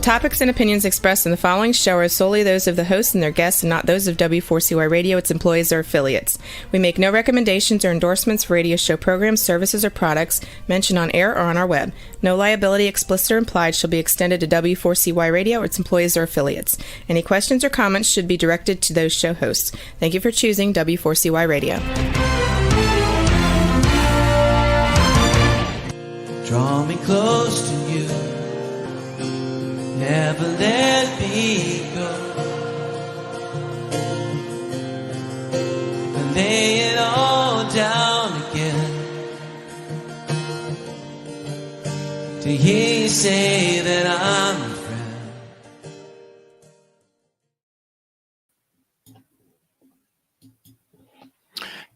topics and opinions expressed in the following show are solely those of the hosts and their guests and not those of W4CY Radio, its employees, or affiliates. We make no recommendations or endorsements for radio show programs, services, or products mentioned on air or on our web. No liability, explicit or implied, shall be extended to W4CY Radio, its employees, or affiliates. Any questions or comments should be directed to those show hosts. Thank you for choosing W4CY Radio. Draw me close to you, never let me go, and lay it all down again, to hear you say that I'm a friend.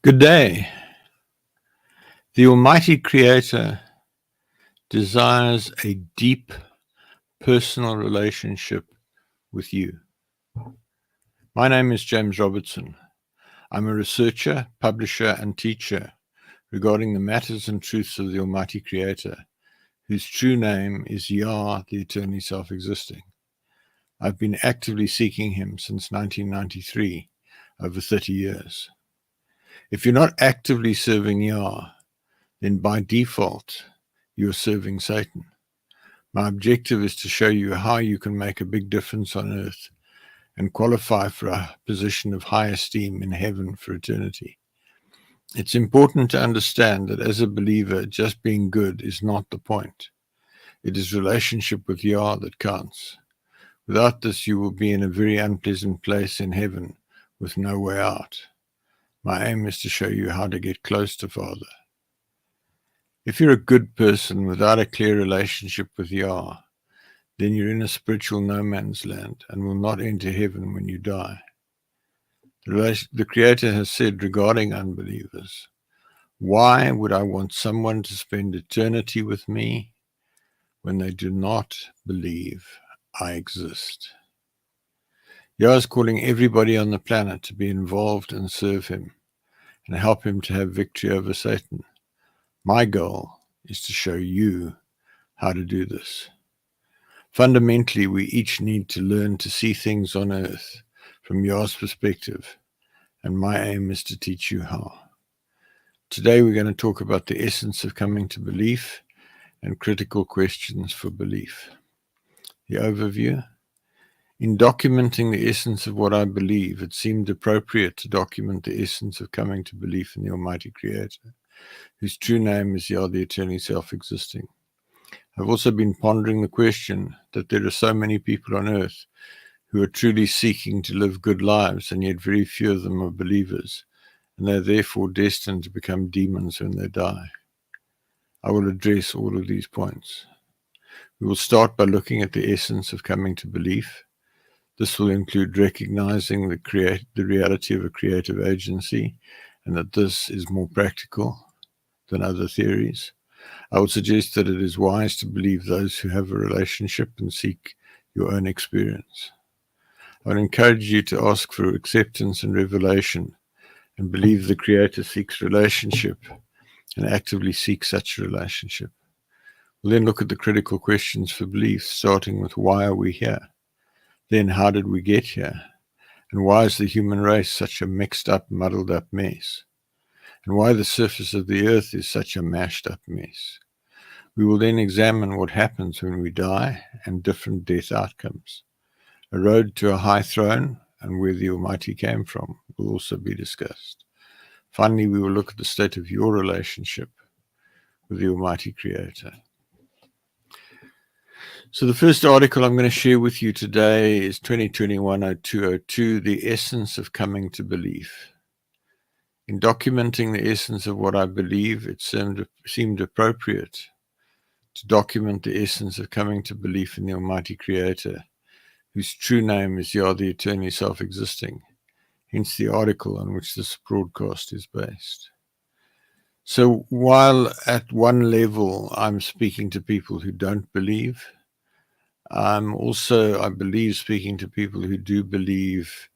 Good day. The Almighty Creator desires a deep personal relationship with you. My name is James Robertson. I'm a researcher, publisher, and teacher regarding the matters and truths of the Almighty Creator, whose true name is Yah, the eternally self-existing. I've been actively seeking him since 1993, over 30 years. If you're not actively serving Yah, then by default, you're serving Satan. My objective is to show you how you can make a big difference on earth and qualify for a position of high esteem in heaven for eternity. It's important to understand that as a believer, just being good is not the point. It is relationship with Yah that counts. Without this, you will be in a very unpleasant place in heaven with no way out. My aim is to show you how to get close to Father. If you're a good person without a clear relationship with Yah, then you're in a spiritual no man's land and will not enter heaven when you die. The Creator has said regarding unbelievers, why would I want someone to spend eternity with me when they do not believe I exist? Yah is calling everybody on the planet to be involved and serve him and help him to have victory over Satan. My goal is to show you how to do this. Fundamentally, we each need to learn to see things on earth from Yah's perspective, and my aim is to teach you how. Today, we're going to talk about the essence of coming to belief and critical questions for belief. The overview. In documenting the essence of what I believe, it seemed appropriate to document the essence of coming to belief in the Almighty Creator, whose true name is Yah, the eternally self-existing. I've also been pondering the question that there are so many people on earth who are truly seeking to live good lives, and yet very few of them are believers, and they're therefore destined to become demons when they die. I will address all of these points. We will start by looking at the essence of coming to belief. This will include recognizing the reality of a creative agency, and that this is more practical than other theories. I would suggest that it is wise to believe those who have a relationship and seek your own experience. I would encourage you to ask for acceptance and revelation and believe the Creator seeks relationship and actively seek such a relationship. We'll then look at the critical questions for belief, starting with why are we here? Then how did we get here? And why is the human race such a mixed up, muddled up mess? And why the surface of the earth is such a mashed up mess. We will then examine what happens when we die and different death outcomes. A road to a high throne and where the Almighty came from will also be discussed. Finally, we will look at the state of your relationship with the Almighty Creator. So the first article I'm going to share with you today is 2021-0202, The Essence of Coming to Belief. In documenting the essence of what I believe, it seemed appropriate to document the essence of coming to belief in the Almighty Creator, whose true name is Yah, the eternally self-existing, hence the article on which this broadcast is based. So while at one level I'm speaking to people who don't believe, I'm also, I believe, speaking to people who do believe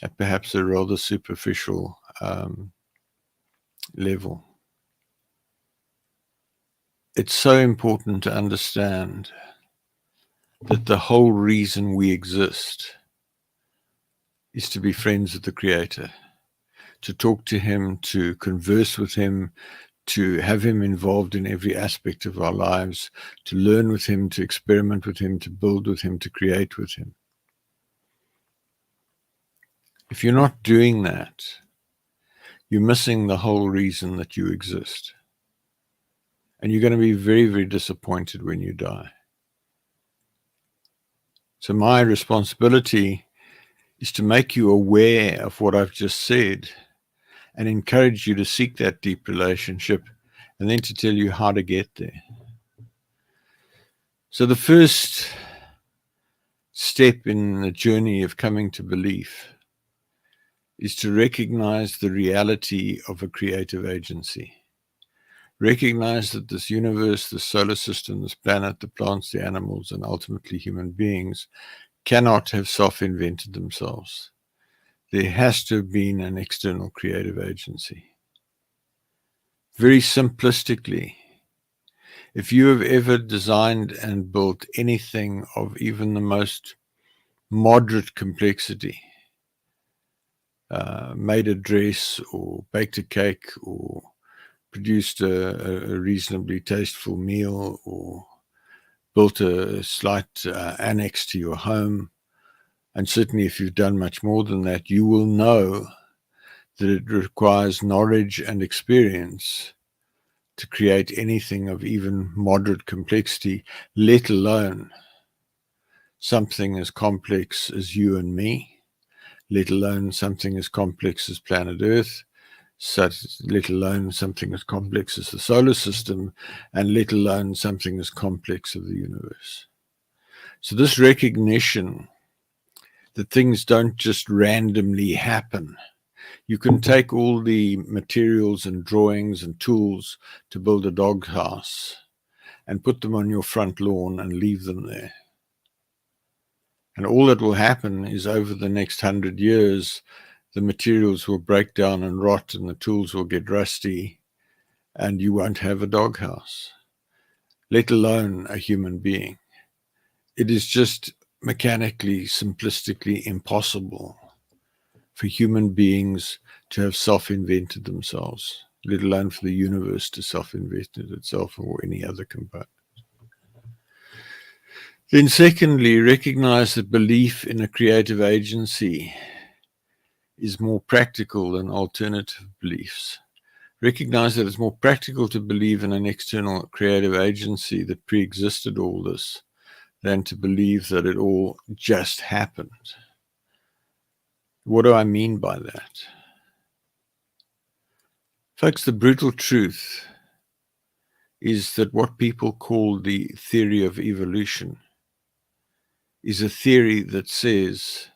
at perhaps a rather superficial level. It's so important to understand that the whole reason we exist is to be friends with the Creator, to talk to Him, to converse with Him, to have Him involved in every aspect of our lives, to learn with Him, to experiment with Him, to build with Him, to create with Him. If you're not doing that, you're missing the whole reason that you exist. And you're going to be very, very disappointed when you die. So my responsibility is to make you aware of what I've just said and encourage you to seek that deep relationship, and then to tell you how to get there. So the first step in the journey of coming to belief is to recognize the reality of a creative agency. Recognize that this universe, the solar system, this planet, the plants, the animals, and ultimately human beings cannot have self-invented themselves. There has to have been an external creative agency. Very simplistically, if you have ever designed and built anything of even the most moderate complexity, made a dress or baked a cake or produced a reasonably tasteful meal or built a slight annex to your home, and certainly if you've done much more than that, you will know that it requires knowledge and experience to create anything of even moderate complexity, let alone something as complex as you and me, let alone something as complex as planet Earth, let alone something as complex as the solar system, and let alone something as complex as the universe. So this recognition that things don't just randomly happen. You can take all the materials and drawings and tools to build a doghouse and put them on your front lawn and leave them there. And all that will happen is over the next 100 years, the materials will break down and rot and the tools will get rusty and you won't have a doghouse, let alone a human being. It is just mechanically, simplistically impossible for human beings to have self-invented themselves, let alone for the universe to self-invent itself or any other component. Then secondly, recognize that belief in a creative agency is more practical than alternative beliefs. Recognize that it's more practical to believe in an external creative agency that pre-existed all this than to believe that it all just happened. What do I mean by that? Folks, the brutal truth is that what people call the theory of evolution is a theory that says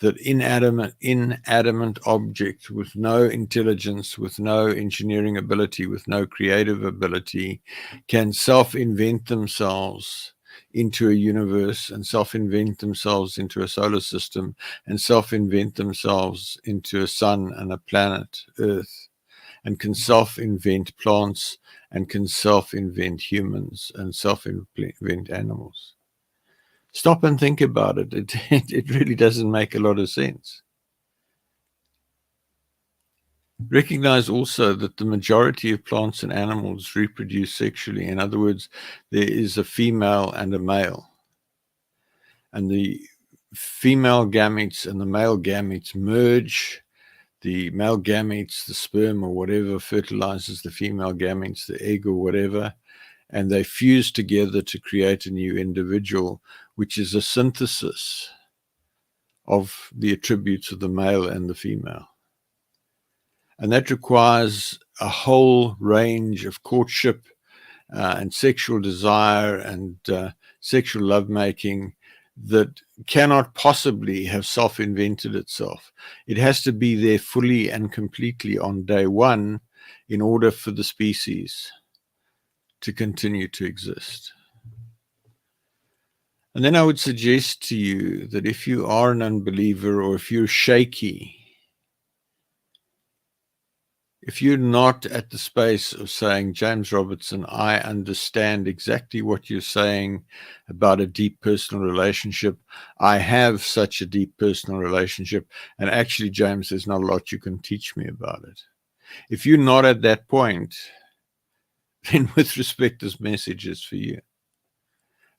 that inanimate object with no intelligence, with no engineering ability, with no creative ability, can self-invent themselves into a universe and self-invent themselves into a solar system and self-invent themselves into a sun and a planet, Earth, and can self-invent plants and can self-invent humans and self-invent animals. Stop and think about it. It really doesn't make a lot of sense. Recognize also that the majority of plants and animals reproduce sexually. In other words, there is a female and a male. And the female gametes and the male gametes merge. The male gametes, the sperm or whatever, fertilizes the female gametes, the egg or whatever, and they fuse together to create a new individual, which is a synthesis of the attributes of the male and the female. And that requires a whole range of courtship and sexual desire and sexual lovemaking that cannot possibly have self-invented itself. It has to be there fully and completely on day one in order for the species to continue to exist. And then I would suggest to you that if you are an unbeliever or if you're shaky If you're not at the space of saying, James Robertson, I understand exactly what you're saying about a deep personal relationship. I have such a deep personal relationship. And actually, James, there's not a lot you can teach me about it. If you're not at that point, then with respect, this message is for you.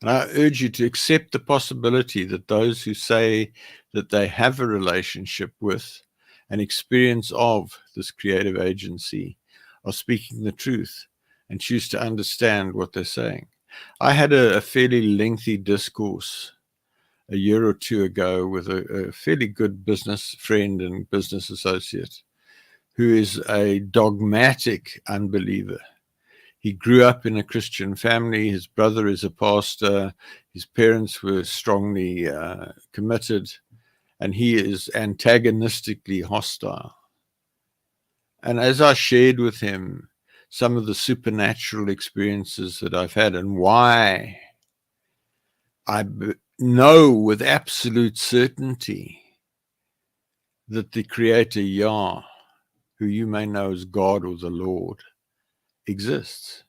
And I urge you to accept the possibility that those who say that they have a relationship with an experience of this creative agency are speaking the truth and choose to understand what they're saying. I had a fairly lengthy discourse a year or two ago with a fairly good business friend and business associate who is a dogmatic unbeliever. He grew up in a Christian family. His brother is a pastor. His parents were strongly committed, and he is antagonistically hostile. And as I shared with him some of the supernatural experiences that I've had and why I know with absolute certainty that the Creator Yah, who you may know as God or the Lord, exists.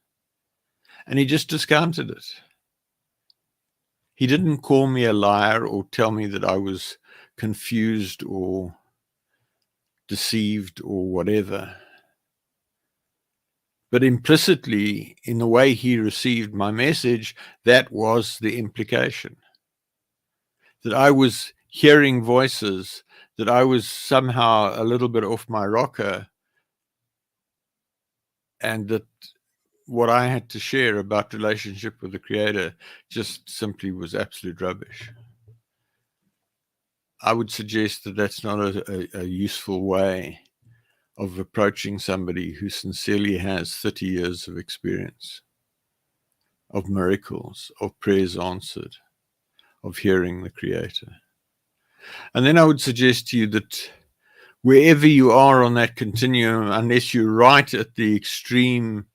And he just discounted it. He didn't call me a liar or tell me that I was confused or deceived or whatever. But implicitly, in the way he received my message, that was the implication. That I was hearing voices, that I was somehow a little bit off my rocker, and that what I had to share about relationship with the Creator just simply was absolute rubbish. I would suggest that that's not a useful way of approaching somebody who sincerely has 30 years of experience, of miracles, of prayers answered, of hearing the Creator. And then I would suggest to you that wherever you are on that continuum, unless you're right at the extreme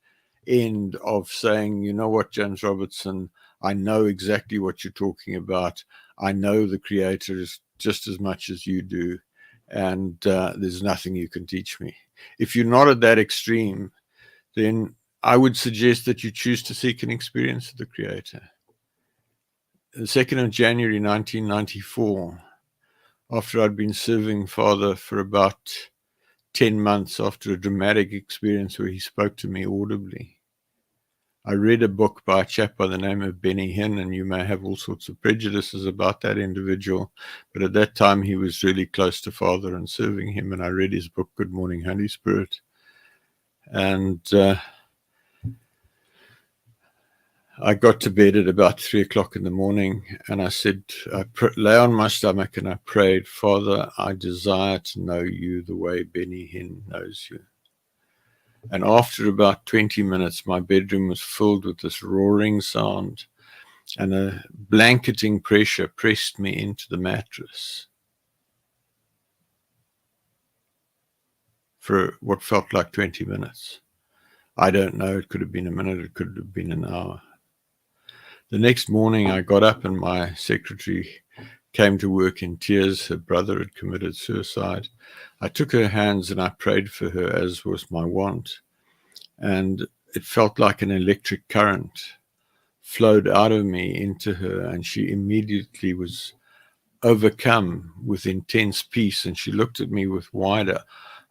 end of saying, you know what, James Robertson, I know exactly what you're talking about. I know the Creator is just as much as you do, and there's nothing you can teach me. If you're not at that extreme, then I would suggest that you choose to seek an experience of the Creator. The 2nd of January 1994, after I'd been serving Father for about 10 months after a dramatic experience where he spoke to me audibly, I read a book by a chap by the name of Benny Hinn, and you may have all sorts of prejudices about that individual, but at that time he was really close to Father and serving him, and I read his book, Good Morning, Holy Spirit. And I got to bed at about 3 o'clock in the morning, and I said, I lay on my stomach and I prayed, Father, I desire to know you the way Benny Hinn knows you. And after about 20 minutes, my bedroom was filled with this roaring sound, and a blanketing pressure pressed me into the mattress for what felt like 20 minutes. I don't know. It could have been a minute. It could have been an hour. The next morning, I got up and my secretary came to work in tears. Her brother had committed suicide. I took her hands and I prayed for her, as was my wont. And it felt like an electric current flowed out of me into her, and she immediately was overcome with intense peace, and she looked at me with wider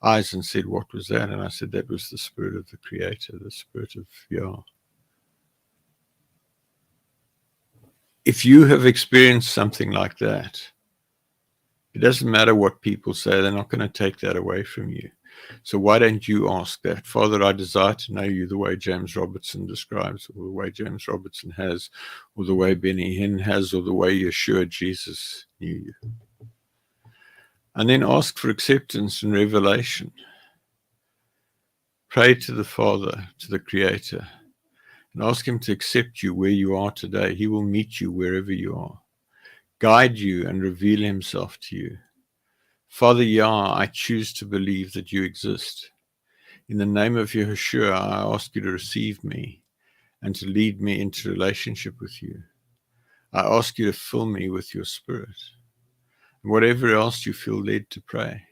eyes and said, what was that? And I said, that was the Spirit of the Creator, the Spirit of Yah. If you have experienced something like that, it doesn't matter what people say, they're not going to take that away from you. So why don't you ask that? Father, I desire to know you the way James Robertson describes, or the way James Robertson has, or the way Benny Hinn has, or the way Yeshua Jesus knew you. And then ask for acceptance and revelation. Pray to the Father, to the Creator, and ask him to accept you where you are today. He will meet you wherever you are, guide you and reveal himself to you. Father Yah, I choose to believe that you exist. In the name of Yeshua, I ask you to receive me and to lead me into relationship with you. I ask you to fill me with your Spirit. And whatever else you feel led to pray.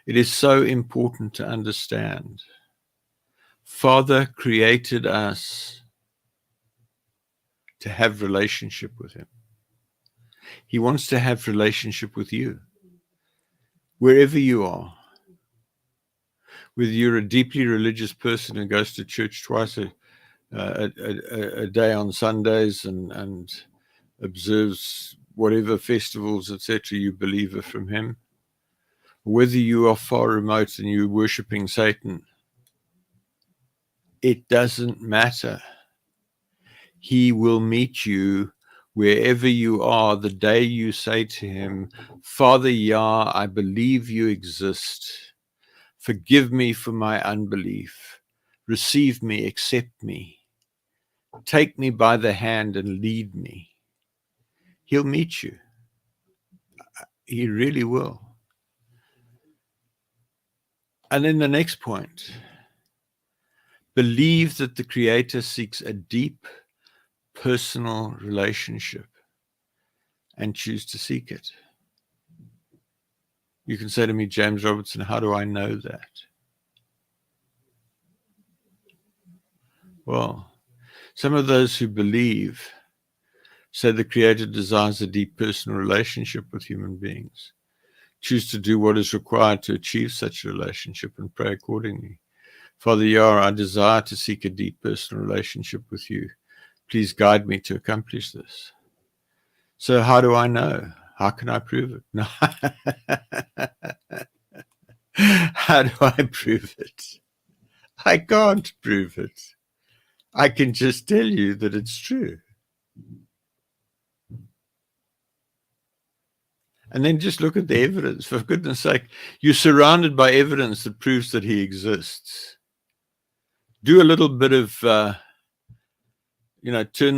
It is so important to understand. Father created us to have relationship with him. He wants to have relationship with you, wherever you are. Whether you're a deeply religious person who goes to church twice a day on Sundays and observes whatever festivals, etc., you believe are from him, whether you are far remote and you're worshipping Satan, it doesn't matter. He will meet you wherever you are the day you say to him, Father Yah, I believe you exist. Forgive me for my unbelief. Receive me, accept me. Take me by the hand and lead me. He'll meet you. He really will. And then the next point, believe that the Creator seeks a deep personal relationship and choose to seek it. You can say to me, James Robertson, how do I know that? Well, some of those who believe say the Creator desires a deep personal relationship with human beings. Choose to do what is required to achieve such a relationship and pray accordingly. Father Yah, I desire to seek a deep personal relationship with you. Please guide me to accomplish this. So how do I know? How can I prove it? No. How do I prove it? I can't prove it. I can just tell you that it's true. And then just look at the evidence. For goodness sake, you're surrounded by evidence that proves that he exists. Do a little bit of, turn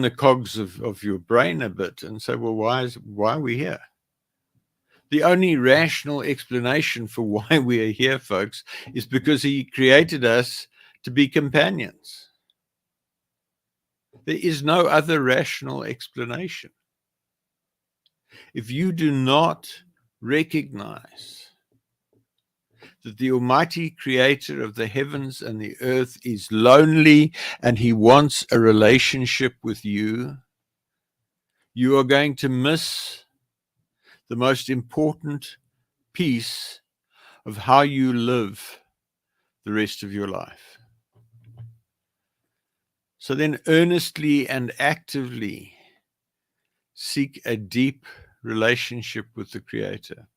the cogs of your brain a bit and say, well, why are we here? The only rational explanation for why we are here, folks, is because he created us to be companions. There is no other rational explanation. If you do not recognize that the Almighty Creator of the heavens and the earth is lonely and he wants a relationship with you, you are going to miss the most important piece of how you live the rest of your life. So then earnestly and actively seek a deep relationship with the Creator.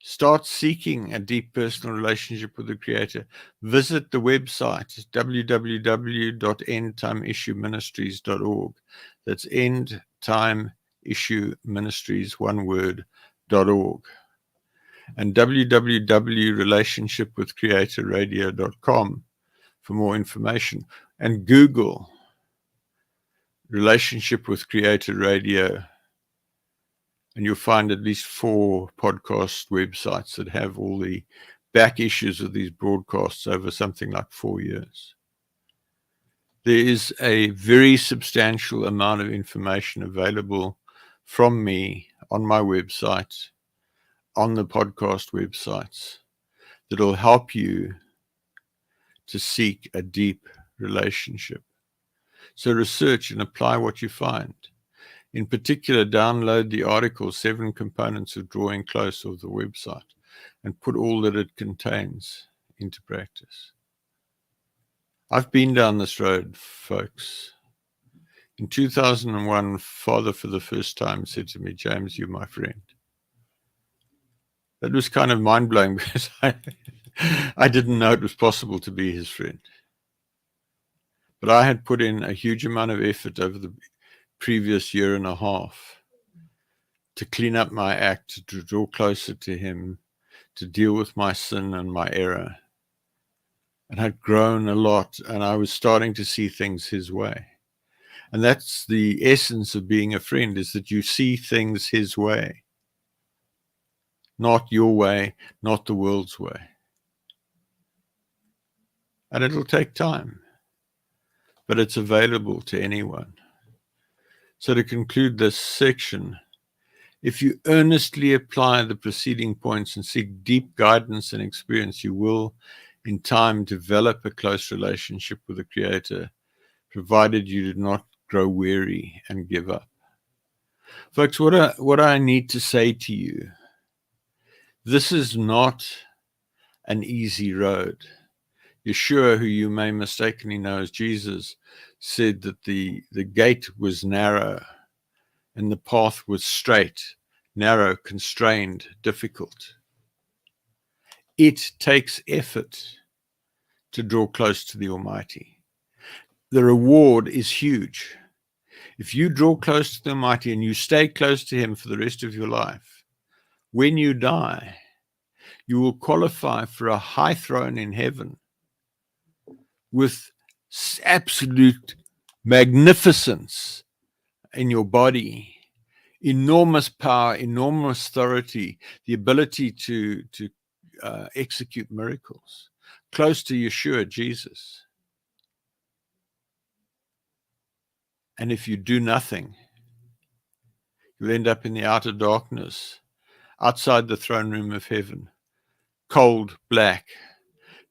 Start seeking a deep personal relationship with the Creator. Visit the website www.endtimeissueministries.org. That's endtimeissueministries, one word, .org. And www.relationshipwithcreatorradio.com for more information. And Google Relationship with Creator Radio, and you'll find at least 4 podcast websites that have all the back issues of these broadcasts over something like 4 years. There is a very substantial amount of information available from me on my website, on the podcast websites, that will help you to seek a deep relationship. So research and apply what you find. In particular, download the article 7 Components of Drawing Close of the website and put all that it contains into practice. I've been down this road, folks. In 2001, Father for the first time said to me, James, you're my friend. That was kind of mind-blowing because I didn't know it was possible to be his friend. But I had put in a huge amount of effort over the previous year and a half to clean up my act, to draw closer to him, to deal with my sin and my error. And I'd grown a lot, and I was starting to see things his way. And that's the essence of being a friend, is that you see things his way. Not your way, not the world's way. And it'll take time, but it's available to anyone. So to conclude this section, If you earnestly apply the preceding points and seek deep guidance and experience, you will, in time, develop a close relationship with the Creator, provided you do not grow weary and give up. Folks, what I need to say to you, this is not an easy road. Yeshua, who you may mistakenly know as Jesus, said that the gate was narrow and the path was straight, narrow, constrained, difficult. It takes effort to draw close to the Almighty. The reward is huge. If you draw close to the Almighty and you stay close to Him for the rest of your life, when you die, you will qualify for a high throne in heaven with absolute magnificence in your body, enormous power, enormous authority, the ability to execute miracles, close to Yeshua, Jesus. And if you do nothing, you'll end up in the outer darkness, outside the throne room of heaven, cold, black,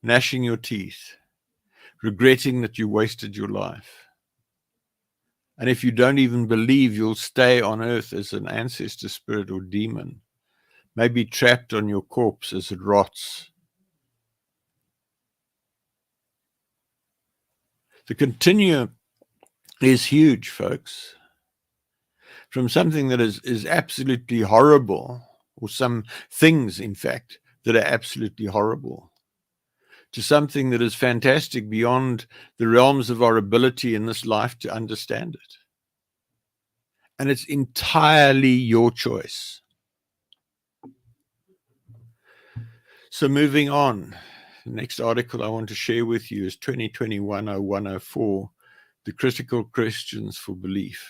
gnashing your teeth, regretting that you wasted your life. And if you don't even believe you'll stay on earth as an ancestor spirit or demon, maybe trapped on your corpse as it rots. The continuum is huge, folks. From something that is absolutely horrible, or some things, in fact, that are absolutely horrible, to something that is fantastic beyond the realms of our ability in this life to understand it. And it's entirely your choice. So moving on, the next article I want to share with you is 2021-0104, The Critical Questions for Belief.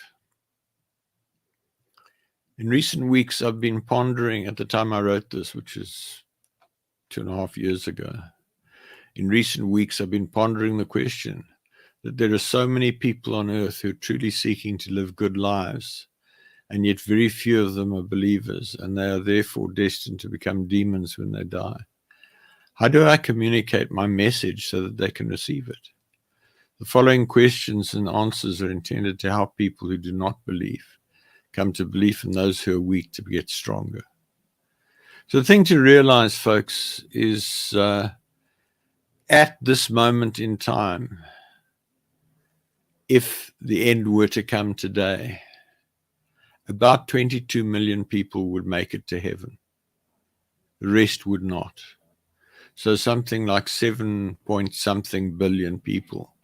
In recent weeks, I've been pondering, at the time I wrote this, which is 2.5 years ago, in recent weeks, I've been pondering the question that there are so many people on earth who are truly seeking to live good lives, and yet very few of them are believers, and they are therefore destined to become demons when they die. How do I communicate my message so that they can receive it? The following questions and answers are intended to help people who do not believe come to belief, and those who are weak to get stronger. So the thing to realize, folks, is at this moment in time, if the end were to come today, about 22 million people would make it to heaven. The rest would not. So something like 7-point-something billion people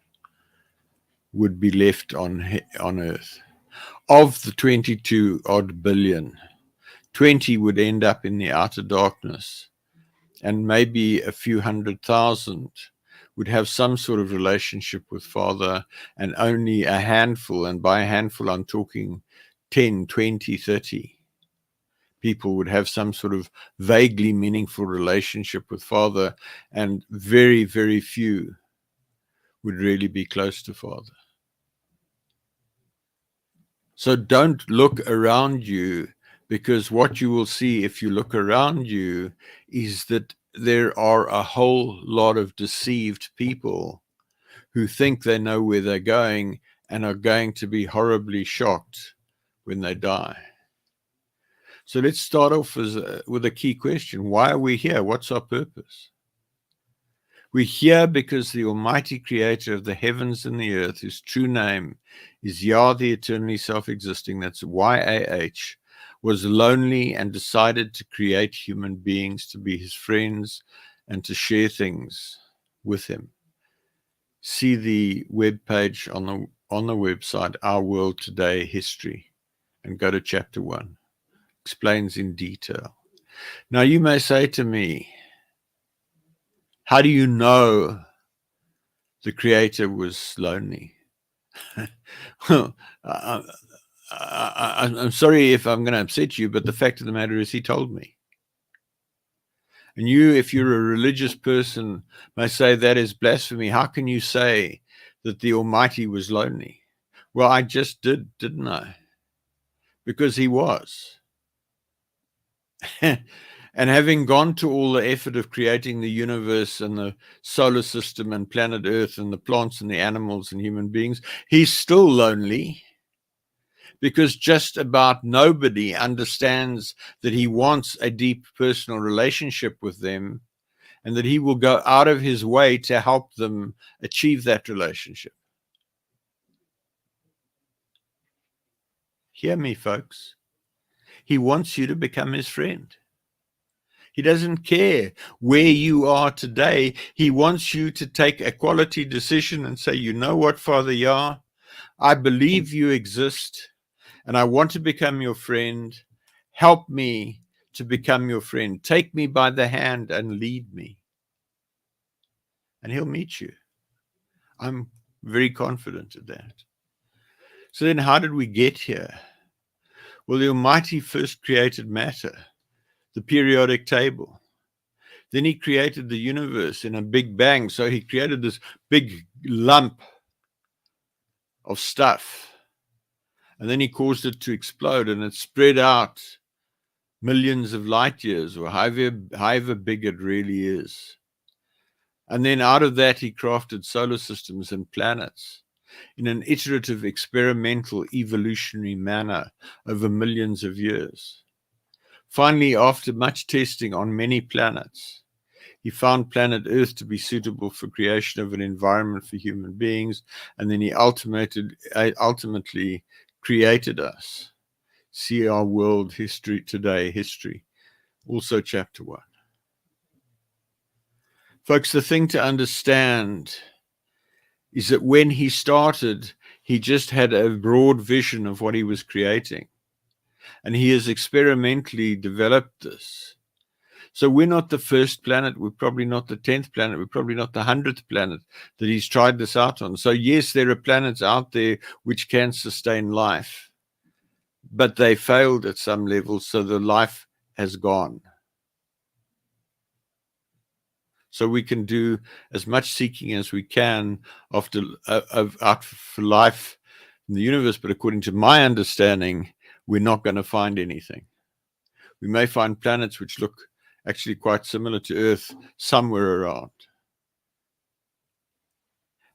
would be left on earth. Of the 22 odd billion, 20 would end up in the outer darkness, and maybe a few 100,000 would have some sort of relationship with Father, and only a handful, and by a handful I'm talking 10, 20, 30 people would have some sort of vaguely meaningful relationship with Father, and very, very few would really be close to Father. So don't look around you, because what you will see if you look around you is that there are a whole lot of deceived people who think they know where they're going and are going to be horribly shocked when they die. So let's start off with a key question. Why are we here? What's our purpose? We're here because the Almighty Creator of the heavens and the earth, whose true name is Yah, the eternally self-existing, that's YAH, was lonely and decided to create human beings to be his friends and to share things with him. See the webpage on the website, Our World Today History, and go to chapter 1. Explains in detail. Now you may say to me, how do you know the Creator was lonely? Well, I'm sorry if I'm going to upset you, but the fact of the matter is he told me. And you, if you're a religious person, may say that is blasphemy. How can you say that the Almighty was lonely? Well, I just did, didn't I? Because he was. And having gone to all the effort of creating the universe and the solar system and planet Earth and the plants and the animals and human beings, he's still lonely, because just about nobody understands that he wants a deep personal relationship with them, and that he will go out of his way to help them achieve that relationship. Hear me, folks. He wants you to become his friend. He doesn't care where you are today. He wants you to take a quality decision and say, you know what, Father Yah, I believe you exist and I want to become your friend. Help me to become your friend. Take me by the hand and lead me. And he'll meet you. I'm very confident of that. So then how did we get here? Well, the Almighty first created matter, the periodic table. Then he created the universe in a big bang. So he created this big lump of stuff. And then he caused it to explode, and it spread out millions of light years, or however big it really is. And then out of that, he crafted solar systems and planets in an iterative, experimental, evolutionary manner over millions of years. Finally, after much testing on many planets, he found planet Earth to be suitable for creation of an environment for human beings, and then he ultimately created us. See our world history today, history, also chapter 1. Folks, the thing to understand is that when he started, he just had a broad vision of what he was creating, and he has experimentally developed this. So we're not the first planet, we're probably not the 10th planet, we're probably not the 100th planet that he's tried this out on. So yes, there are planets out there which can sustain life, but they failed at some level, so the life has gone. So we can do as much seeking as we can out for life in the universe, but according to my understanding, we're not going to find anything. We may find planets which look actually quite similar to Earth somewhere around.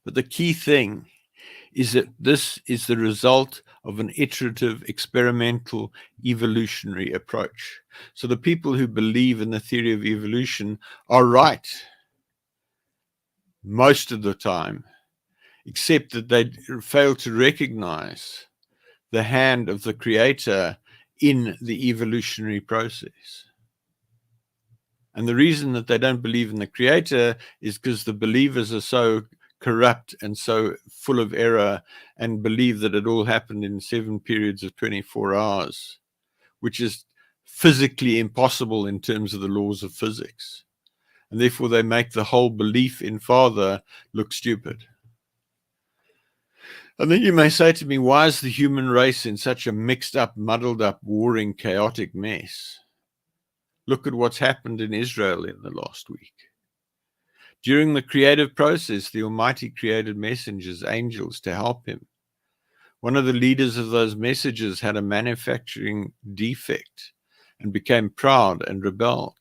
But the key thing is that this is the result of an iterative, experimental, evolutionary approach. So the people who believe in the theory of evolution are right most of the time, except that they fail to recognize the hand of the Creator in the evolutionary process. And the reason that they don't believe in the Creator is because the believers are so corrupt and so full of error, and believe that it all happened in 7 periods of 24 hours, which is physically impossible in terms of the laws of physics. And therefore they make the whole belief in Father look stupid. And then you may say to me, why is the human race in such a mixed up, muddled up, warring, chaotic mess? Look at what's happened in Israel in the last week. During the creative process, the Almighty created messengers, angels, to help him. One of the leaders of those messengers had a manufacturing defect and became proud and rebelled.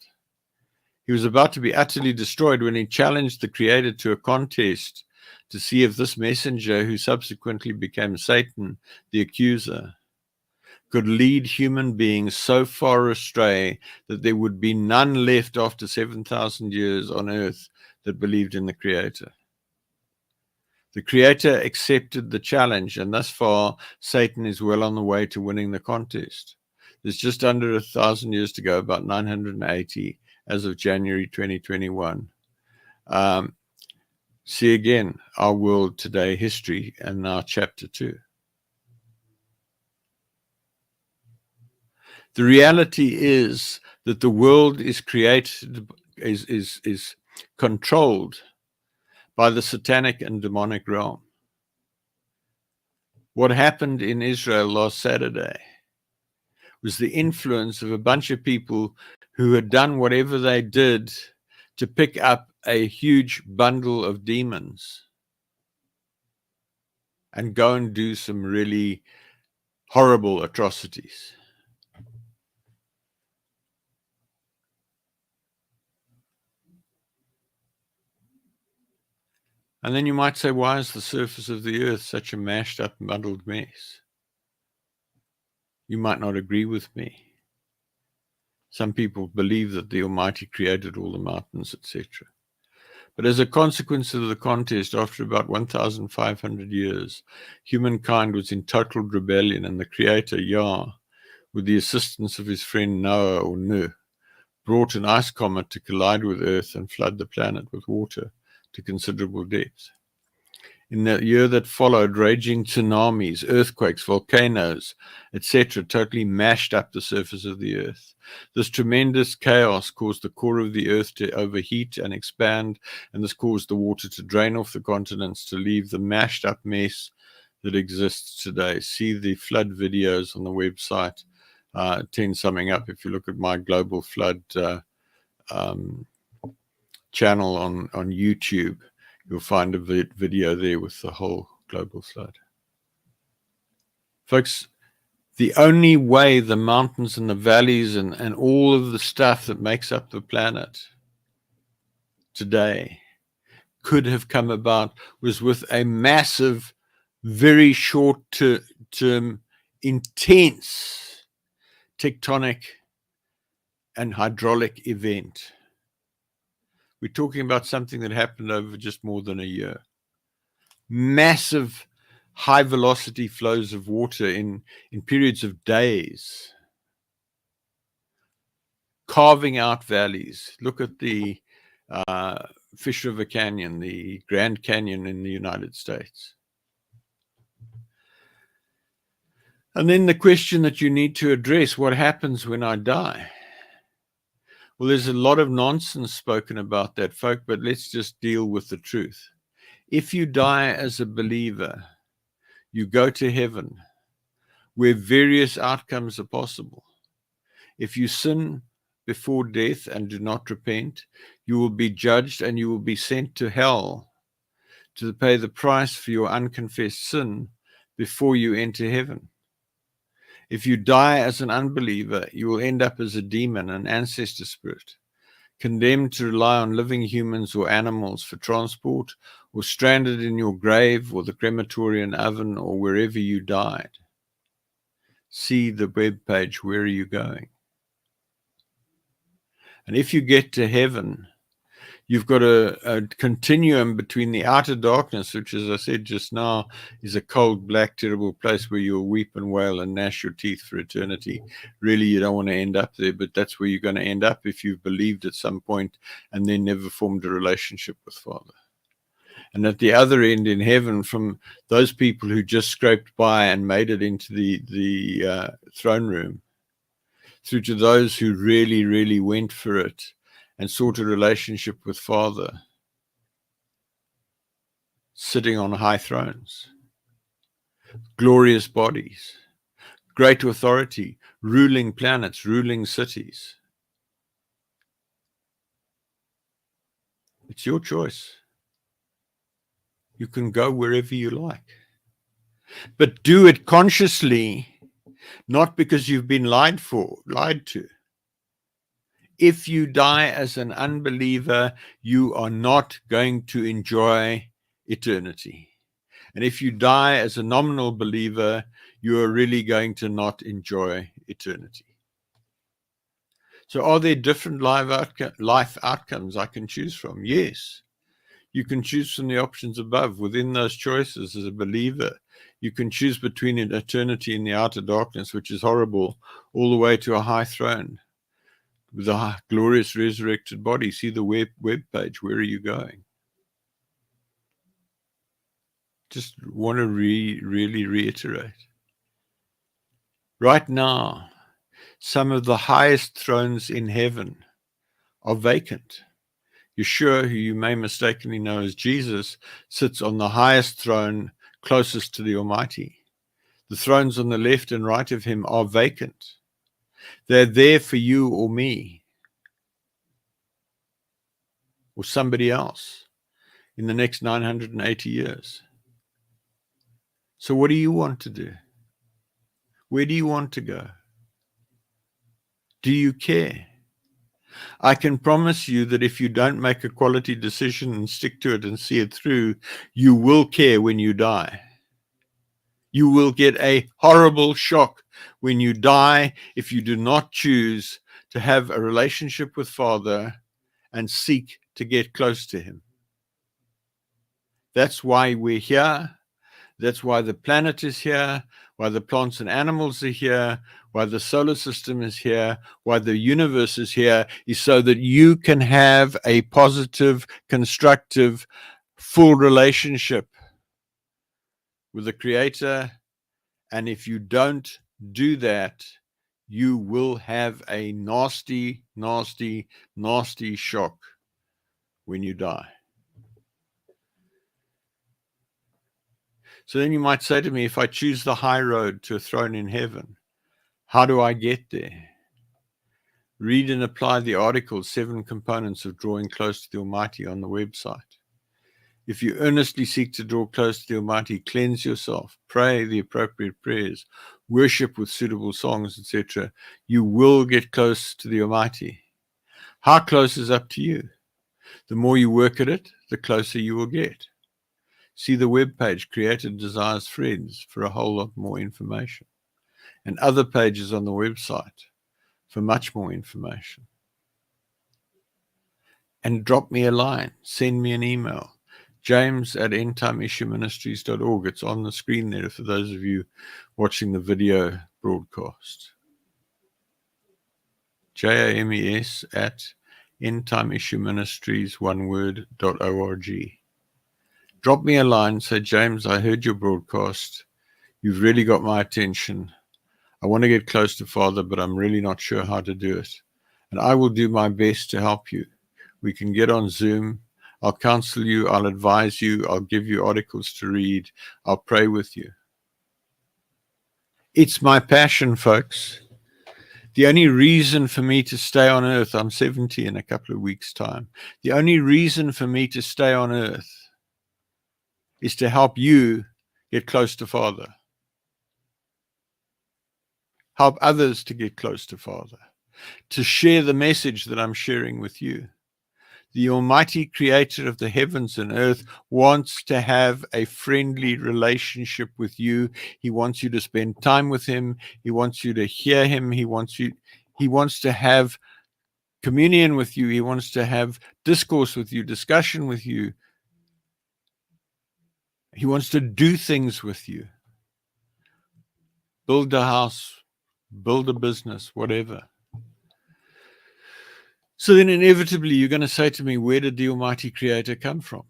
He was about to be utterly destroyed when he challenged the Creator to a contest to see if this messenger, who subsequently became Satan, the accuser, could lead human beings so far astray that there would be none left after 7,000 years on earth that believed in the Creator. The Creator accepted the challenge, and thus far, Satan is well on the way to winning the contest. There's just under 1,000 years to go, about 980 as of January 2021. See again, Our World Today History, and now chapter 2. The reality is that the world is created, is controlled by the satanic and demonic realm. What happened in Israel last Saturday was the influence of a bunch of people who had done whatever they did to pick up a huge bundle of demons and go and do some really horrible atrocities. And then you might say, why is the surface of the earth such a mashed up, muddled mess? You might not agree with me. Some people believe that the Almighty created all the mountains, etc. But as a consequence of the contest, after about 1,500 years, humankind was in total rebellion, and the Creator, Yah, with the assistance of his friend Noah or Nuh, brought an ice comet to collide with Earth and flood the planet with water to considerable depth. In the year that followed, raging tsunamis, earthquakes, volcanoes, etc., totally mashed up the surface of the Earth. This tremendous chaos caused the core of the Earth to overheat and expand, and this caused the water to drain off the continents to leave the mashed up mess that exists today. See the flood videos on the website, 10 summing up. If you look at my global flood channel on YouTube, you'll find a video there with the whole global flood. Folks, the only way the mountains and the valleys and all of the stuff that makes up the planet today could have come about was with a massive, very short-term, intense tectonic and hydraulic event. We're talking about something that happened over just more than a year. Massive high velocity flows of water in periods of days, carving out valleys. Look at the Fish River Canyon, the Grand Canyon in the United States. And then the question that you need to address, what happens when I die? Well, there's a lot of nonsense spoken about that, folk, but let's just deal with the truth. If you die as a believer, you go to heaven, where various outcomes are possible. If you sin before death and do not repent, you will be judged and you will be sent to hell to pay the price for your unconfessed sin before you enter heaven. If you die as an unbeliever, you will end up as a demon, an ancestor spirit, condemned to rely on living humans or animals for transport, or stranded in your grave or the crematorium oven or wherever you died. See the web page, Where Are You Going? And if you get to heaven, you've got a continuum between the outer darkness, which, as I said just now, is a cold, black, terrible place where you'll weep and wail and gnash your teeth for eternity. Really, you don't want to end up there, but that's where you're going to end up if you've believed at some point and then never formed a relationship with Father. And at the other end in heaven, from those people who just scraped by and made it into the throne room, through to those who really, really went for it and sought a relationship with Father, sitting on high thrones, glorious bodies, great authority, ruling planets, ruling cities. It's your choice. You can go wherever you like, but do it consciously, not because you've been lied to. If you die as an unbeliever, you are not going to enjoy eternity. And if you die as a nominal believer, you are really going to not enjoy eternity. So are there different life outcomes I can choose from? Yes. You can choose from the options above. Within those choices, as a believer, you can choose between an eternity in the outer darkness, which is horrible, all the way to a high throne with a glorious resurrected body. See the web page, Where Are You Going? Just want to really reiterate. Right now, some of the highest thrones in heaven are vacant. Yeshua, who you may mistakenly know as Jesus, sits on the highest throne closest to the Almighty. The thrones on the left and right of him are vacant. They're there for you or me or somebody else in the next 980 years. So what do you want to do? Where do you want to go? Do you care? I can promise you that if you don't make a quality decision and stick to it and see it through, you will care when you die. You will get a horrible shock when you die if you do not choose to have a relationship with Father and seek to get close to Him. That's why we're here. That's why the planet is here, why the plants and animals are here, why the solar system is here, why the universe is here, is so that you can have a positive, constructive, full relationship with the Creator. And if you don't do that, you will have a nasty, nasty, nasty shock when you die. So then you might say to me, if I choose the high road to a throne in heaven, how do I get there? Read and apply the article, 7 Components of Drawing Close to the Almighty, on the website. If you earnestly seek to draw close to the Almighty, cleanse yourself, pray the appropriate prayers, worship with suitable songs, etc., you will get close to the Almighty. How close is up to you? The more you work at it, the closer you will get. See the webpage, Creator Desires Friends, for a whole lot more information, and other pages on the website for much more information. And drop me a line, send me an email, james@endtimeissueministries.org. It's on the screen there for those of you watching the video broadcast. james@endtimeissueministries.org. Drop me a line, say, James, I heard your broadcast. You've really got my attention. I want to get close to Father, but I'm really not sure how to do it. And I will do my best to help you. We can get on Zoom. I'll counsel you. I'll advise you. I'll give you articles to read. I'll pray with you. It's my passion, folks. The only reason for me to stay on earth, I'm 70 in a couple of weeks' time. The only reason for me to stay on earth is to help you get close to Father. Help others to get close to Father. To share the message that I'm sharing with you. The Almighty Creator of the heavens and earth wants to have a friendly relationship with you. He wants you to spend time with Him. He wants you to hear Him. He wants to have communion with you. He wants to have discourse with you, discussion with you. He wants to do things with you. Build a house, build a business, whatever. So then inevitably you're going to say to me, where did the Almighty Creator come from?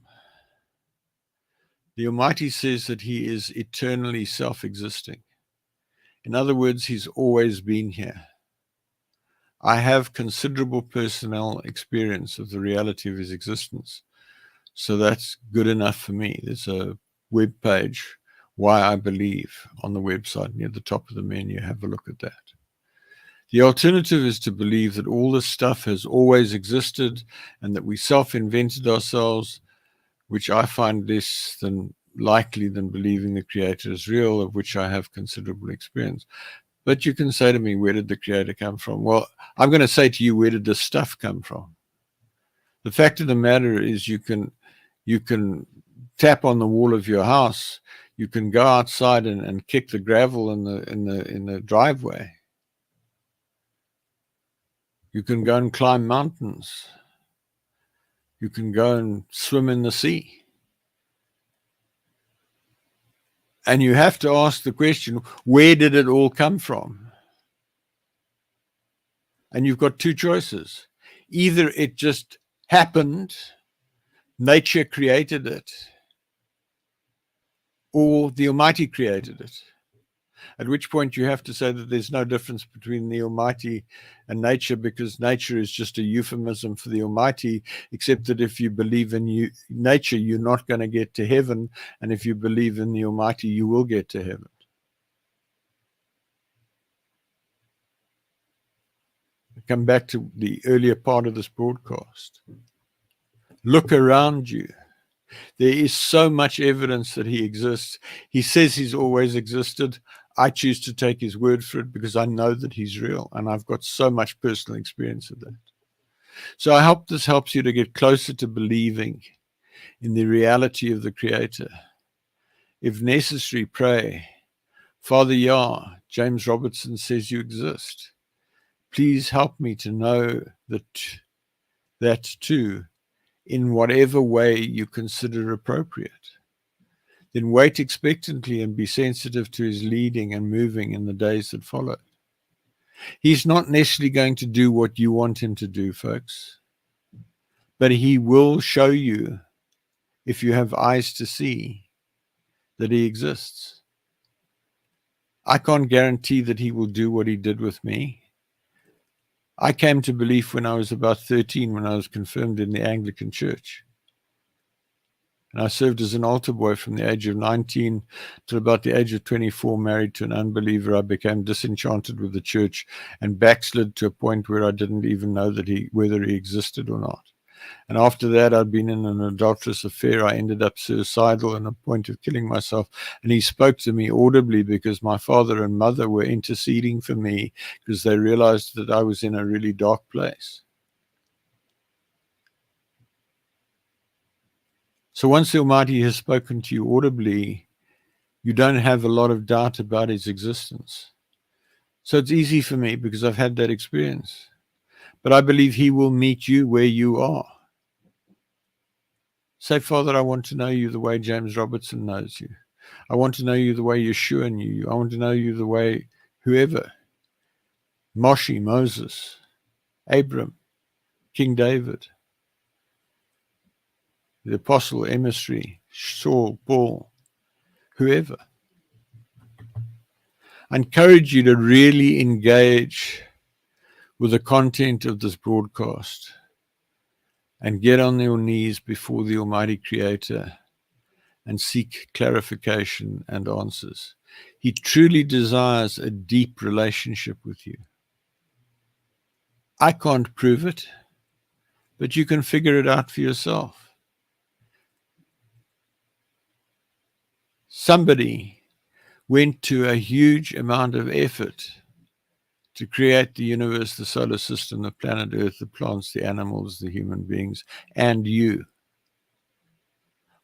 The Almighty says that He is eternally self-existing. In other words, He's always been here. I have considerable personal experience of the reality of His existence. So that's good enough for me. There's a web page, Why I Believe, on the website near the top of the menu. Have a look at that. The alternative is to believe that all this stuff has always existed and that we self-invented ourselves, which I find less than likely than believing the Creator is real, of which I have considerable experience. But you can say to me, where did the Creator come from? Well, I'm going to say to you, where did this stuff come from? The fact of the matter is you can tap on the wall of your house. You can go outside and kick the gravel in the driveway. You can go and climb mountains. You can go and swim in the sea. And you have to ask the question, where did it all come from? And you've got two choices. Either it just happened, nature created it, or the Almighty created it. At which point you have to say that there's no difference between the Almighty and nature, because nature is just a euphemism for the Almighty, except that if you believe in nature, you're not going to get to heaven. And if you believe in the Almighty, you will get to heaven. I come back to the earlier part of this broadcast. Look around you. There is so much evidence that He exists. He says He's always existed. I choose to take His word for it because I know that He's real, and I've got so much personal experience of that. So I hope this helps you to get closer to believing in the reality of the Creator. If necessary, pray, Father Yah, James Robertson says you exist. Please help me to know that too, in whatever way you consider appropriate. Then wait expectantly and be sensitive to his leading and moving in the days that follow. He's not necessarily going to do what you want him to do, folks, but he will show you, if you have eyes to see, that he exists. I can't guarantee that he will do what he did with me. I came to belief when I was about 13, when I was confirmed in the Anglican Church. And I served as an altar boy from the age of 19 till about the age of 24, married to an unbeliever. I became disenchanted with the church and backslid to a point where I didn't even know whether he existed or not. And after that, I'd been in an adulterous affair. I ended up suicidal and on the point of killing myself. And he spoke to me audibly because my father and mother were interceding for me because they realized that I was in a really dark place. So once the Almighty has spoken to you audibly, you don't have a lot of doubt about his existence. So it's easy for me because I've had that experience. But I believe he will meet you where you are. Say, Father, I want to know you the way James Robertson knows you. I want to know you the way Yeshua knew you. I want to know you the way whoever, Moshe, Moses, Abram, King David, the apostle, emissary, Saul, Paul, whoever. I encourage you to really engage with the content of this broadcast and get on your knees before the Almighty Creator and seek clarification and answers. He truly desires a deep relationship with you. I can't prove it, but you can figure it out for yourself. Somebody went to a huge amount of effort to create the universe, the solar system, the planet Earth, the plants, the animals, the human beings, and you.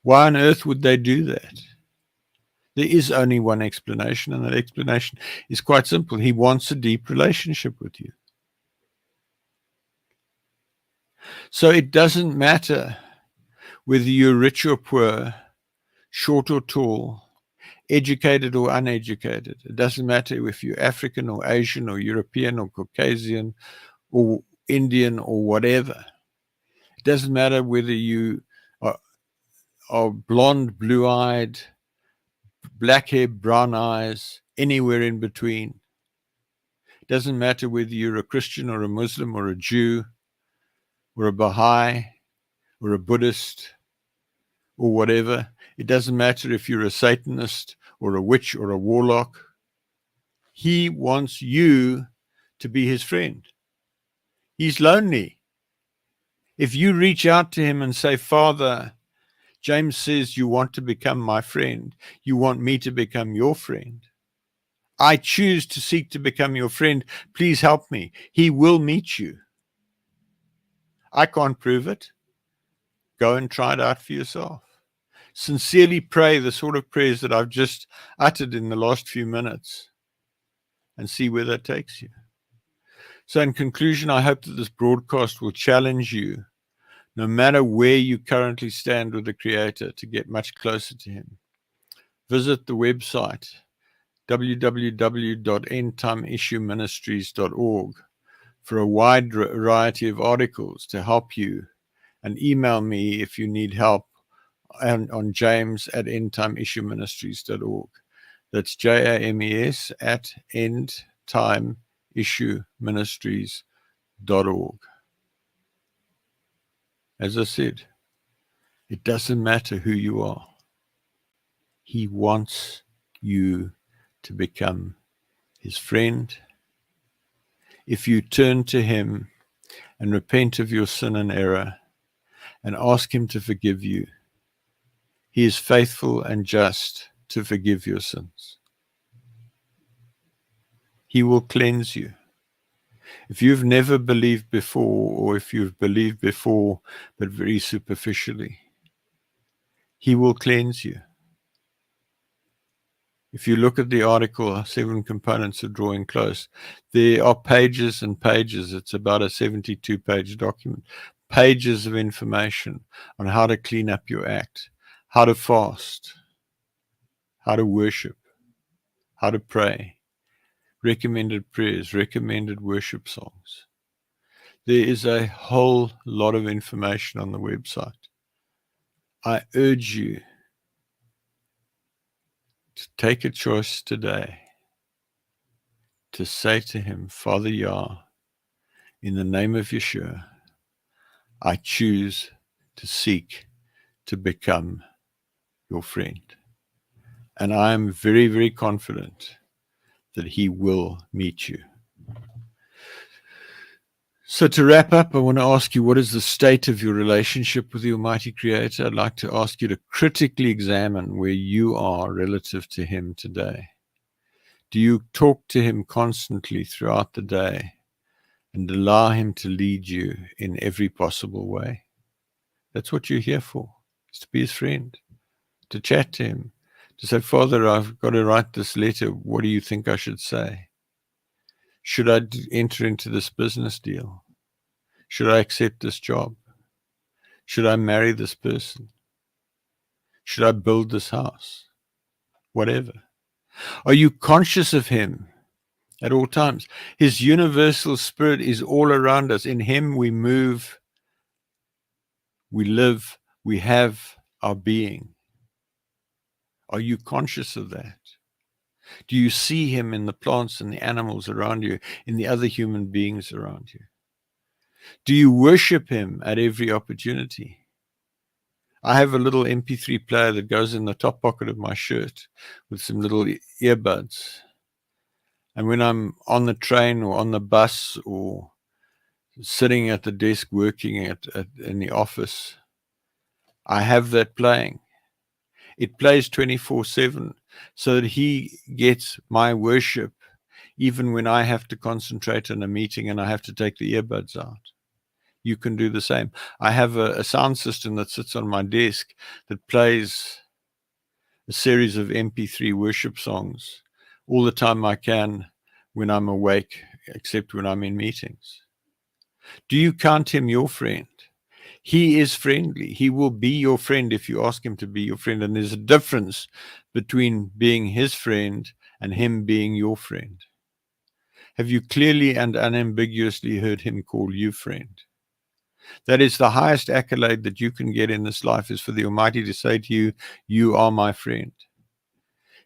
Why on earth would they do that? There is only one explanation, and that explanation is quite simple. He wants a deep relationship with you. So it doesn't matter whether you're rich or poor, short or tall, educated or uneducated. It doesn't matter if you're African or Asian or European or Caucasian or Indian or whatever. It doesn't matter whether you are blonde, blue-eyed, black hair, brown eyes, anywhere in between. It doesn't matter whether you're a Christian or a Muslim or a Jew or a Baha'i or a Buddhist or whatever. It doesn't matter if you're a Satanist or a witch or a warlock. He wants you to be his friend. He's lonely. If you reach out to him and say, Father, James says you want to become my friend. You want me to become your friend. I choose to seek to become your friend. Please help me. He will meet you. I can't prove it. Go and try it out for yourself. Sincerely pray the sort of prayers that I've just uttered in the last few minutes and see where that takes you. So in conclusion, I hope that this broadcast will challenge you, no matter where you currently stand with the Creator, to get much closer to him. Visit the website www.endtimeissueministries.org for a wide variety of articles to help you, and email me if you need help on james@endtimeissueministries.org. That's JAMES at endtimeissueministries.org. As I said, it doesn't matter who you are. He wants you to become his friend. If you turn to him and repent of your sin and error and ask him to forgive you, he is faithful and just to forgive your sins. He will cleanse you. If you've never believed before, or if you've believed before but very superficially, he will cleanse you. If you look at the article, 7 Components of Drawing Close, there are pages and pages. It's about a 72-page document. Pages of information on how to clean up your act, how to fast, how to worship, how to pray, recommended prayers, recommended worship songs. There is a whole lot of information on the website. I urge you to take a choice today to say to him, Father Yah, in the name of Yeshua, I choose to seek to become your friend. And I am very, very confident that he will meet you. So to wrap up, I want to ask you, what is the state of your relationship with the Almighty Creator? I'd like to ask you to critically examine where you are relative to him today. Do you talk to him constantly throughout the day and allow him to lead you in every possible way? That's what you're here for, is to be his friend, to chat to him, to say, Father, I've got to write this letter. What do you think I should say? Should I enter into this business deal? Should I accept this job? Should I marry this person? Should I build this house? Whatever. Are you conscious of him at all times? His universal spirit is all around us. In him we move, we live, we have our being. Are you conscious of that? Do you see him in the plants and the animals around you, in the other human beings around you? Do you worship him at every opportunity? I have a little MP3 player that goes in the top pocket of my shirt with some little earbuds. And when I'm on the train or on the bus or sitting at the desk working in the office, I have that playing. It plays 24/7 so that he gets my worship even when I have to concentrate on a meeting and I have to take the earbuds out. You can do the same. I have a sound system that sits on my desk that plays a series of MP3 worship songs all the time I can when I'm awake, except when I'm in meetings. Do you count him your friend? He is friendly. He will be your friend if you ask him to be your friend. And there's a difference between being his friend and him being your friend. Have you clearly and unambiguously heard him call you friend? That is the highest accolade that you can get in this life, is for the Almighty to say to you, you are my friend.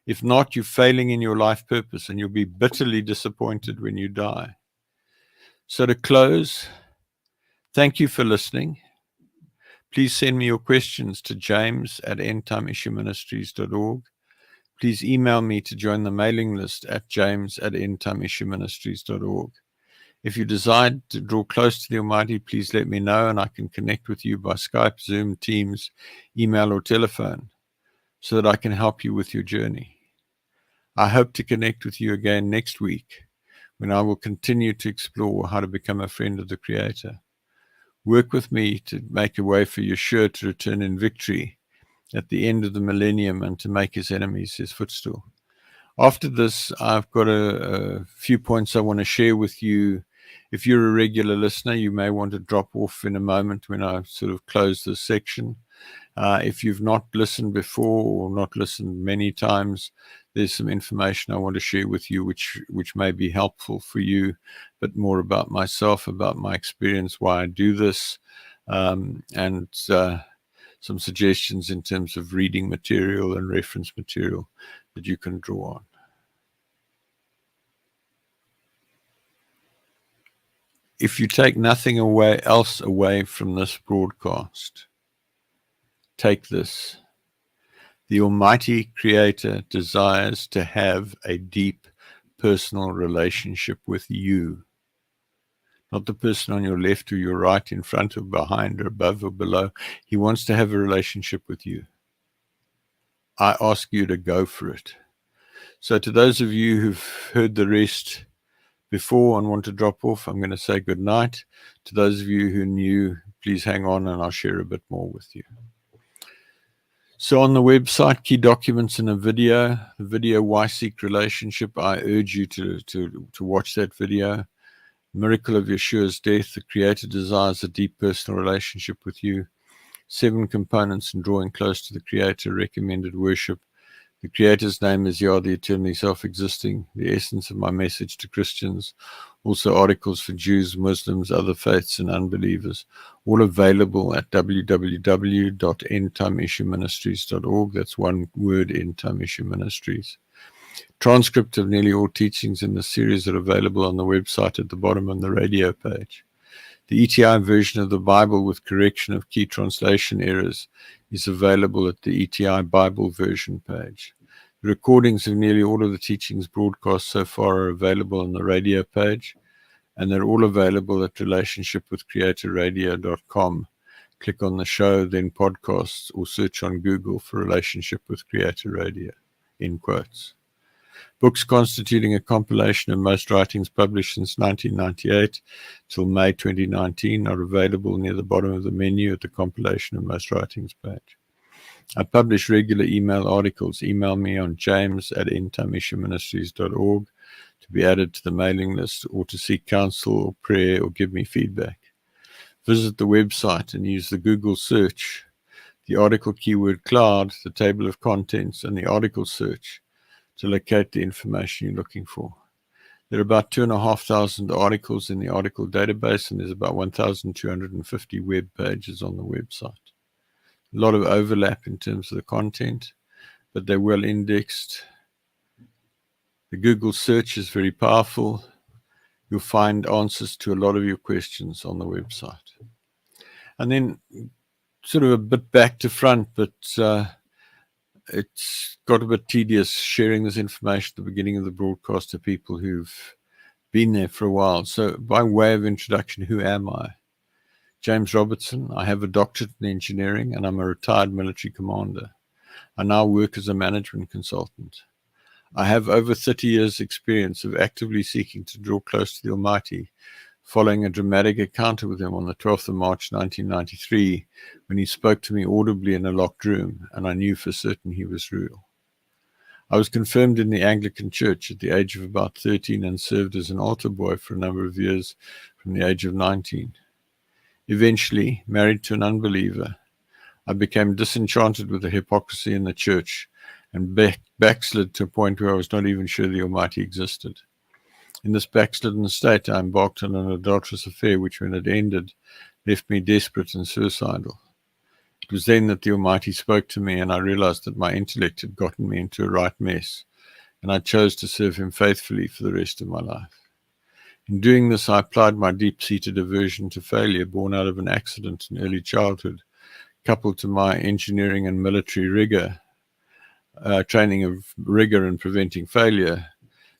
If not, you're failing in your life purpose and you'll be bitterly disappointed when you die. So to close, thank you for listening. Please send me your questions to james@endtimeissueministries.org. Please email me to join the mailing list at james@endtimeissueministries.org. If you decide to draw close to the Almighty, please let me know and I can connect with you by Skype, Zoom, Teams, email, or telephone so that I can help you with your journey. I hope to connect with you again next week when I will continue to explore how to become a friend of the Creator. Work with me to make a way for Yeshua to return in victory at the end of the millennium and to make his enemies his footstool. After this, I've got a few points I want to share with you. If you're a regular listener, you may want to drop off in a moment when I sort of close this section. If you've not listened before or not listened many times, there's some information I want to share with you which may be helpful for you, but more about myself, about my experience, why I do this, and some suggestions in terms of reading material and reference material that you can draw on. If you take nothing else away from this broadcast, take this. The Almighty Creator desires to have a deep personal relationship with you. Not the person on your left or your right, in front or behind or above or below. He wants to have a relationship with you. I ask you to go for it. So to those of you who've heard the rest, before and want to drop off, I'm going to say good night. To those of you who are new, please hang on and I'll share a bit more with you. So on the website, key documents in a video, the video Why Seek Relationship. I urge you to watch that video. Miracle of Yeshua's death. The Creator desires a deep personal relationship with you. 7 components in drawing close to the Creator. Recommended worship. The Creator's name is Yah, the eternally self-existing, the essence of my message to Christians. Also articles for Jews, Muslims, other faiths, and unbelievers. All available at www.endtimeissueministries.org. That's one word, End Time Issue Ministries. Transcript of nearly all teachings in the series are available on the website at the bottom on the radio page. The ETI version of the Bible with correction of key translation errors is available at the ETI Bible version page. The recordings of nearly all of the teachings broadcast so far are available on the radio page, and they're all available at relationshipwithcreatorradio.com. Click on the show, then podcasts, or search on Google for Relationship with Creator Radio, in quotes. Books constituting a compilation of most writings published since 1998 till May 2019 are available near the bottom of the menu at the compilation of most writings page. I publish regular email articles. Email me on james@endtimeissueministries.org to be added to the mailing list or to seek counsel or prayer or give me feedback. Visit the website and use the Google search, the article keyword cloud, the table of contents, and the article search to locate the information you're looking for. There are about 2,500 articles in the article database, and there's about 1,250 web pages on the website. A lot of overlap in terms of the content, but they're well indexed. The Google search is very powerful. You'll find answers to a lot of your questions on the website. And then sort of a bit back to front, but it's got a bit tedious sharing this information at the beginning of the broadcast to people who've been there for a while. So by way of introduction, who am I? James Robertson. I have a doctorate in engineering and I'm a retired military commander. I now work as a management consultant. I have over 30 years' experience of actively seeking to draw close to the Almighty, following a dramatic encounter with him on the 12th of March 1993, when he spoke to me audibly in a locked room, and I knew for certain he was real. I was confirmed in the Anglican Church at the age of about 13 and served as an altar boy for a number of years from the age of 19. Eventually, married to an unbeliever, I became disenchanted with the hypocrisy in the church and backslid to a point where I was not even sure the Almighty existed. In this backslidden state, I embarked on an adulterous affair which, when it ended, left me desperate and suicidal. It was then that the Almighty spoke to me, and I realized that my intellect had gotten me into a right mess, and I chose to serve him faithfully for the rest of my life. In doing this, I applied my deep-seated aversion to failure born out of an accident in early childhood, coupled to my engineering and military training of rigor in preventing failure,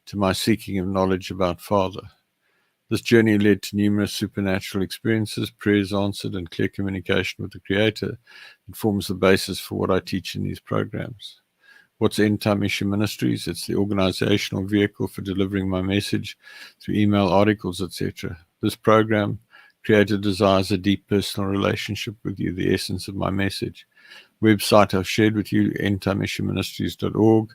to my seeking of knowledge about Father. This journey led to numerous supernatural experiences, prayers answered, and clear communication with the Creator that forms the basis for what I teach in these programs. What's End Time Issue Ministries? It's the organizational vehicle for delivering my message through email, articles, etc. This program, Creator desires a deep personal relationship with you, the essence of my message. Website I've shared with you, endtimeissueministries.org.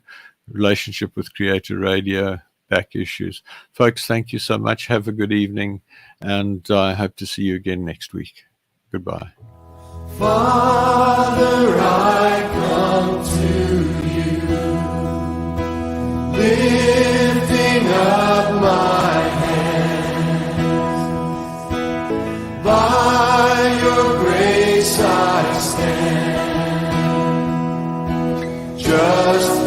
Relationship with Creator Radio, back issues. Folks, thank you so much. Have a good evening, and I hope to see you again next week. Goodbye. Father, I come to you, lifting up my hands. By your grace I stand, just